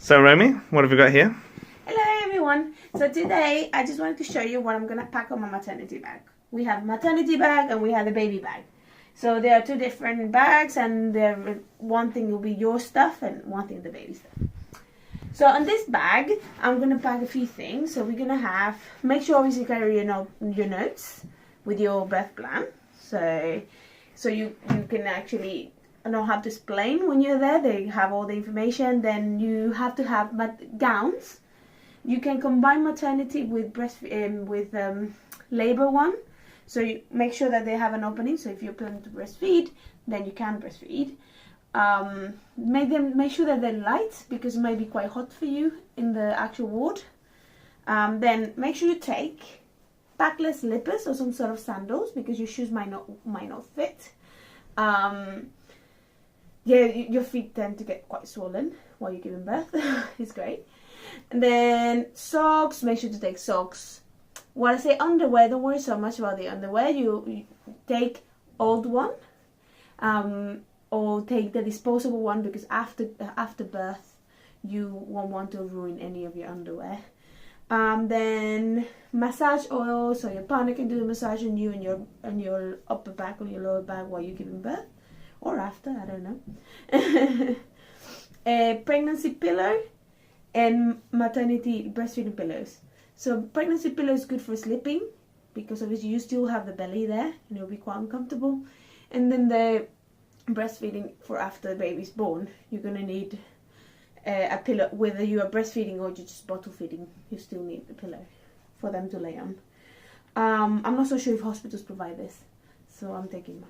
So Romy, what have we got here? Hello everyone. So today I just wanted to show you what I'm going to pack on my maternity bag. We have maternity bag and we have the baby bag. So there are two different bags, and one thing will be your stuff and one thing the baby stuff. So on this bag I'm going to pack a few things. So we're going to make sure obviously you carry your notes with your birth plan. So you can actually know how to explain when you're there. They have all the information. Then you have to have gowns. You can combine maternity with labor one. So you make sure that they have an opening. So if you're planning to breastfeed, then you can breastfeed. Make sure that they're light, because it might be quite hot for you in the actual ward. Then make sure you take backless slippers or some sort of sandals, because your shoes might not fit. Yeah, your feet tend to get quite swollen while you're giving birth. It's great. And then socks, make sure to take socks. When I say underwear, don't worry so much about the underwear. You take old one, or take the disposable one, because after birth you won't want to ruin any of your underwear. Then massage oil, so your partner can do the massage on you and your upper back or your lower back while you're giving birth, or after, I don't know. A pregnancy pillow and maternity breastfeeding pillows. So pregnancy pillow is good for sleeping, because obviously you still have the belly there and it'll be quite uncomfortable. And then the breastfeeding for after the baby's born, you're gonna need a pillow. Whether you are breastfeeding or you're just bottle feeding, you still need the pillow for them to lay on. I'm not so sure if hospitals provide this, so I'm taking mine.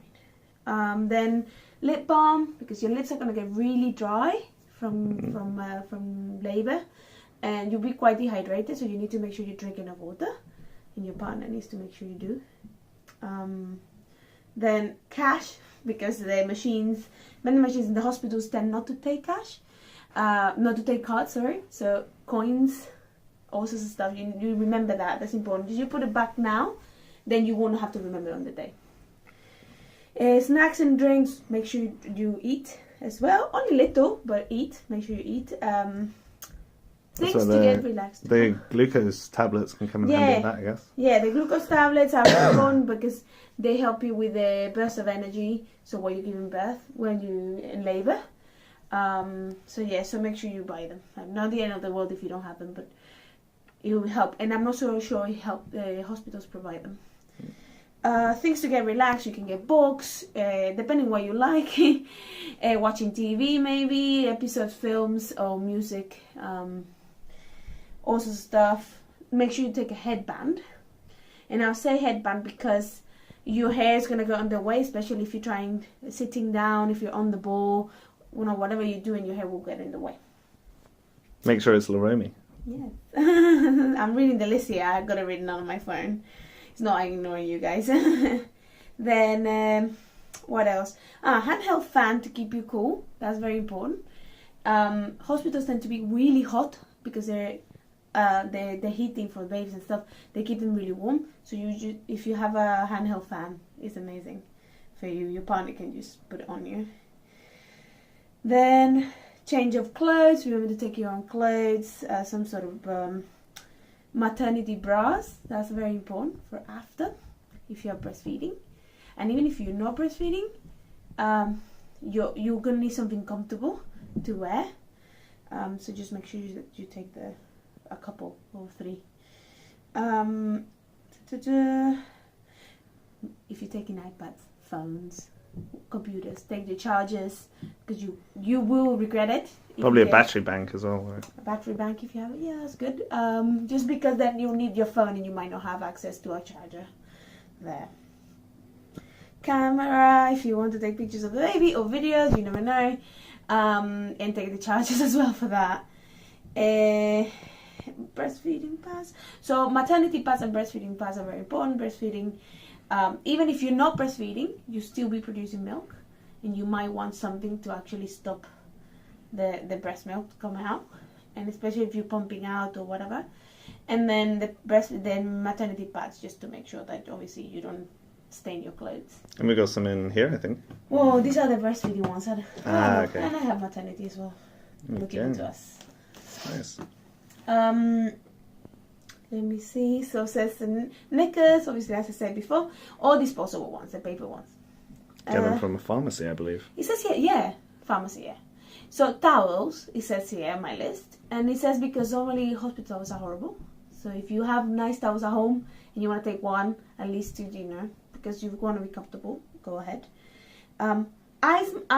Then lip balm, because your lips are gonna get really dry from labor, and you'll be quite dehydrated, so you need to make sure you drink enough water, and your partner needs to make sure you do. Then cash, because many machines in the hospitals tend not to take cash, not to take cards, sorry. So coins, all sorts of stuff. You remember that's important. If you put it back now, then you won't have to remember on the day. Snacks and drinks, make sure you eat as well. Only little, but eat. Make sure you eat. Things to get relaxed. The glucose tablets can come in handy in that, I guess. Yeah, the glucose tablets are important because they help you with the burst of energy. So while you're giving birth, when you're in labor. So make sure you buy them. Not the end of the world if you don't have them, but it will help. And I'm not so sure hospitals provide them. Things to get relaxed, you can get books, depending what you like. Watching TV maybe, episodes, films, or music. All sorts of stuff. Make sure you take a headband. And I'll say headband because your hair is going to go on the way, especially if you're sitting down, if you're on the ball, whatever you're doing, your hair will get in the way. Make sure it's Laromi. Yes. I'm reading the list here. I've got it written on my phone. It's not ignoring you guys. Then, what else? Handheld fan to keep you cool. That's very important. Hospitals tend to be really hot because they're heating for babies and stuff. They keep them really warm. So if you have a handheld fan, it's amazing for you. Your partner can just put it on you. Then change of clothes. Remember to take your own clothes. Some sort of maternity bras. That's very important for after, if you're breastfeeding. And even if you're not breastfeeding, you're gonna need something comfortable to wear. So just make sure that you take a couple or 3. If you're taking iPads, phones, computers, take the chargers, because you will regret it. Probably a battery bank as well, right? A battery bank if you have it, yeah, that's good. Just because then you'll need your phone and you might not have access to a charger there. Camera, if you want to take pictures of the baby or videos, you never know. And take the chargers as well for that. Breastfeeding pads. So maternity pads and breastfeeding pads are very important. Breastfeeding, even if you're not breastfeeding, you still be producing milk, and you might want something to actually stop the breast milk coming out, and especially if you're pumping out or whatever. And then the maternity pads, just to make sure that obviously you don't stain your clothes. And we got some in here, I think. Well, these are the breastfeeding ones. Okay. And I have maternity as well. Looking into us. Nice. Let me see. So it says the knickers, obviously, as I said before, or disposable ones, the paper ones. Get them from a pharmacy, I believe. It says here, yeah, pharmacy, yeah. So towels, it says here on my list, and it says because normally hospital towels are horrible. So if you have nice towels at home and you want to take one, at least to dinner, because you want to be comfortable, go ahead. Eye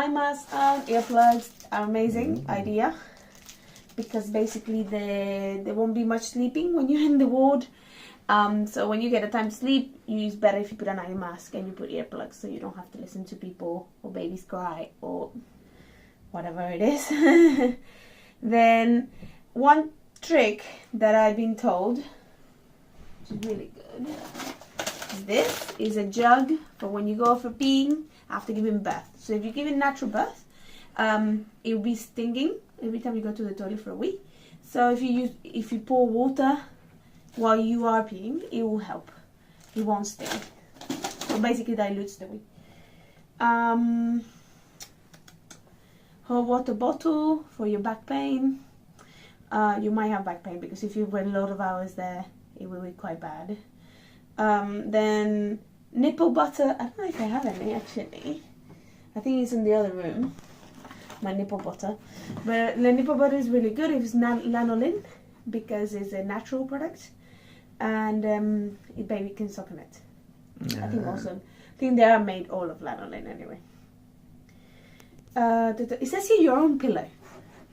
masks and earplugs are amazing idea, because basically there won't be much sleeping when you're in the ward. So when you get a time to sleep, it's better if you put an eye mask and you put earplugs, so you don't have to listen to people or babies cry or whatever it is. Then one trick that I've been told, which is really good, is this is a jug for when you go for peeing after giving birth. So if you're giving natural birth, it will be stinging every time you go to the toilet for a wee. So if you pour water while you are peeing, it will help. It won't sting. So basically dilutes the wee. Hot water bottle for your back pain. You might have back pain because if you wait a lot of hours there, it will be quite bad. Then nipple butter. I don't know if I have any actually. I think it's in the other room. My nipple butter. But the nipple butter is really good. It's lanolin because it's a natural product, and your baby can suck on it. I think they are made all of lanolin anyway. It says here your own pillow.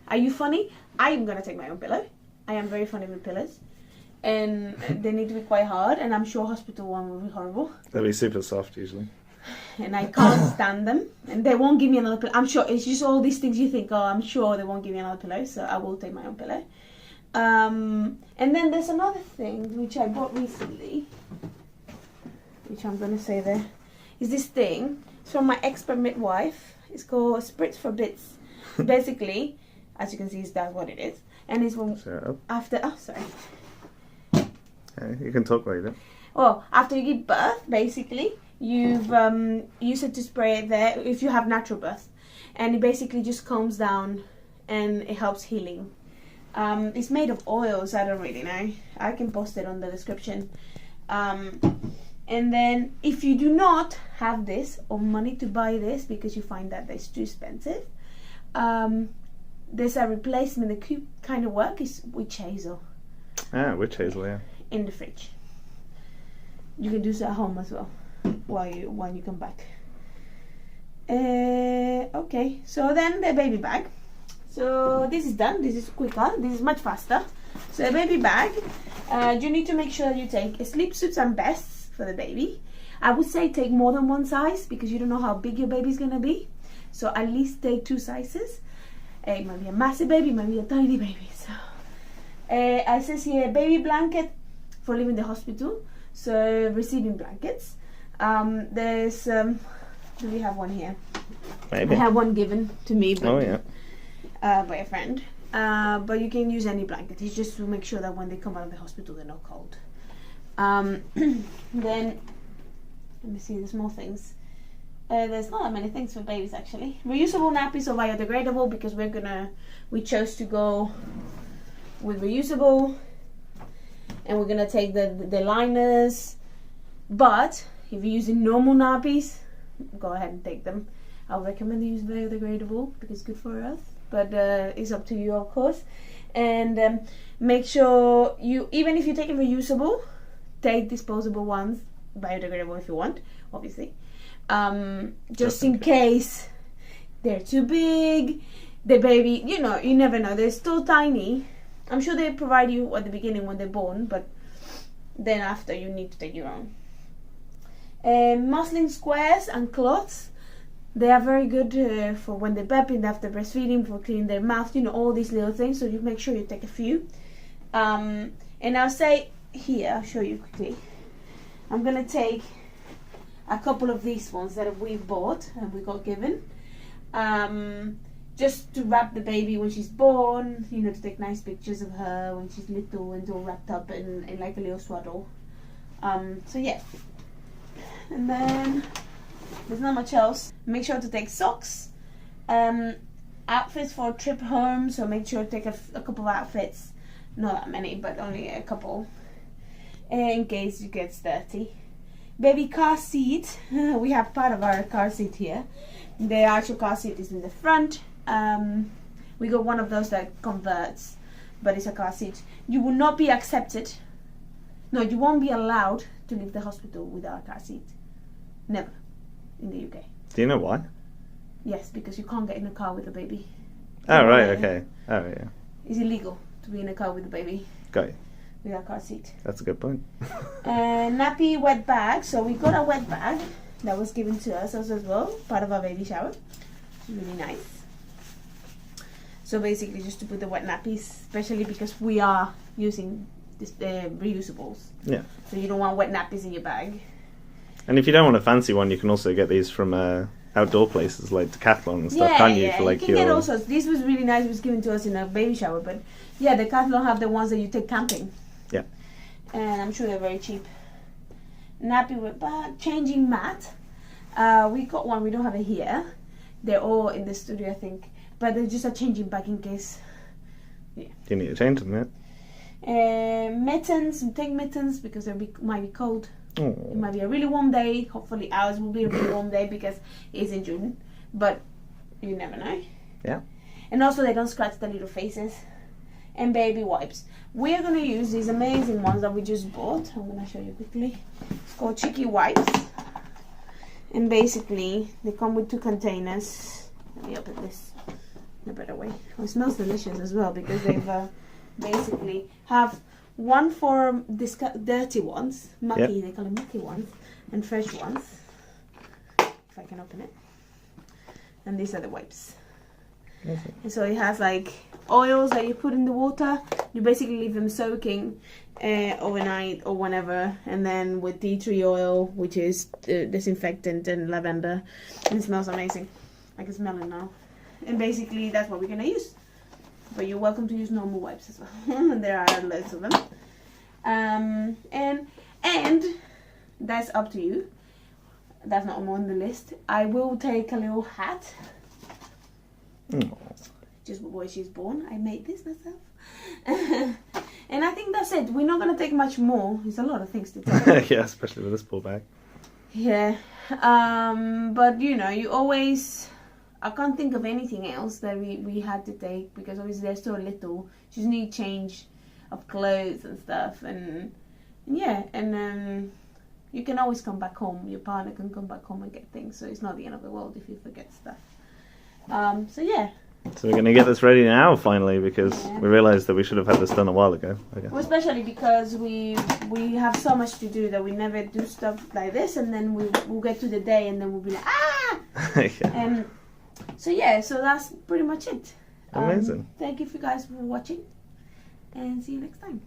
Are you funny? I'm gonna take my own pillow. I am very funny with pillows, and they need to be quite hard, and I'm sure hospital one will be horrible. They'll be super soft usually. And I can't stand them, and they won't give me another pillow. I'm sure it's just all these things you think, oh, I'm sure they won't give me another pillow, so I will take my own pillow. And then there's another thing which I bought recently, which I'm gonna say there, is this thing. It's from my expert midwife. It's called Spritz for Bits. Basically, as you can see, that's what it is, and it's from after. Oh, sorry. You can talk about it. Well, after you give birth, basically, you've used it to spray it there if you have natural birth, and it basically just calms down and it helps healing. It's made of oils. I don't really know. I can post it on the description. And then if you do not have this or money to buy this because you find that it's too expensive, there's a replacement that could kind of work is witch hazel. Witch hazel, yeah. In the fridge. You can do so at home as well while you come back. Okay, so then the baby bag. So this is done. This is quicker. This is much faster. So a baby bag. You need to make sure you take sleep suits and vests for the baby. I would say take more than one size because you don't know how big your baby's gonna be. So at least take 2 sizes. It might be a massive baby, it might be a tiny baby. So I says here baby blanket for leaving the hospital. So receiving blankets. There's do we have one here? Maybe. I have one given to me, but by a friend. But you can use any blanket. It's just to make sure that when they come out of the hospital, they're not cold. Then let me see. There's more things. There's not that many things for babies actually. Reusable nappies or biodegradable because we chose to go with reusable, and we're gonna take the liners. But if you're using normal nappies, go ahead and take them. I would recommend to use biodegradable because it's good for Earth, but it's up to you of course. And make sure even if you're taking reusable, take disposable ones, biodegradable if you want, obviously. Just in case they're too big, the baby, you never know, they're still tiny. I'm sure they provide you at the beginning when they're born, but then after you need to take your own. Muslin squares and cloths, they are very good for when they're burping after breastfeeding, for cleaning their mouth, all these little things, so you make sure you take a few. And I'll say here, I'll show you quickly. I'm gonna take a couple of these ones that we've bought and we got given, just to wrap the baby when she's born, to take nice pictures of her when she's little and all wrapped up in like a little swaddle. So yeah, and then there's not much else. Make sure to take socks. outfits for a trip home, so make sure to take a couple of outfits. Not that many, but only a couple. In case it gets dirty. Baby car seat. We have part of our car seat here. The actual car seat is in the front. We got one of those that converts, but it's a car seat. You will not be accepted. No, you won't be allowed to leave the hospital without a car seat. Never. In the UK. Do you know why? Yes, because you can't get in a car with a baby. Oh, right, okay. Oh, yeah. It's illegal to be in a car with a baby Got you. without a car seat. That's a good point. Nappy wet bag. So we got a wet bag that was given to us as well, part of our baby shower. Really nice. So basically just to put the wet nappies, especially because we are using this, reusables. Yeah. So you don't want wet nappies in your bag. And if you don't want a fancy one, you can also get these from outdoor places like Decathlon and stuff, can't you? For like you can get all sorts. This was really nice. It was given to us in a baby shower, but yeah, Decathlon have the ones that you take camping. Yeah. And I'm sure they're very cheap. Nappy wet bag, changing mat. We got one. We don't have it here. They're all in the studio, I think. But they're just a changing bag in case. Yeah. You need to change them, yeah. Mittens. Take mittens because they might be cold. Oh. It might be a really warm day. Hopefully ours will be a really warm day because it's in June. But you never know. Yeah. And also they don't scratch the little faces. And baby wipes. We are going to use these amazing ones that we just bought. I'm going to show you quickly. It's called Cheeky Wipes. And basically they come with 2 containers. Let me open this in a better way. Oh, it smells delicious as well because they've basically have one for dirty ones, mucky, Yep. they call them mucky ones, and fresh ones. If I can open it. And these are the wipes. Okay. And so it has like oils that you put in the water. You basically leave them soaking overnight or whenever, and then with tea tree oil, which is disinfectant, and lavender, and it smells amazing. I can smell it now. And basically that's what we're gonna use. But you're welcome to use normal wipes as well. There are loads of them. And that's up to you. That's not on the list. I will take a little hat. Oh. Just before she's born. I made this myself. And I think that's it. We're not going to take much more. There's a lot of things to take. Yeah, especially with this poor bag. Yeah. But you know, you always... I can't think of anything else that we had to take because obviously they're so little. You just need change of clothes and stuff, and yeah, and you can always come back home. Your partner can come back home and get things, so it's not the end of the world if you forget stuff. So yeah. So we're going to get this ready now, finally, because Yeah. we realised that we should have had this done a while ago. Okay. Well, especially because we have so much to do that we never do stuff like this, and then we'll get to the day and then we'll be like Yeah. So yeah, so that's pretty much it. Amazing. Thank you for guys for watching, and see you next time.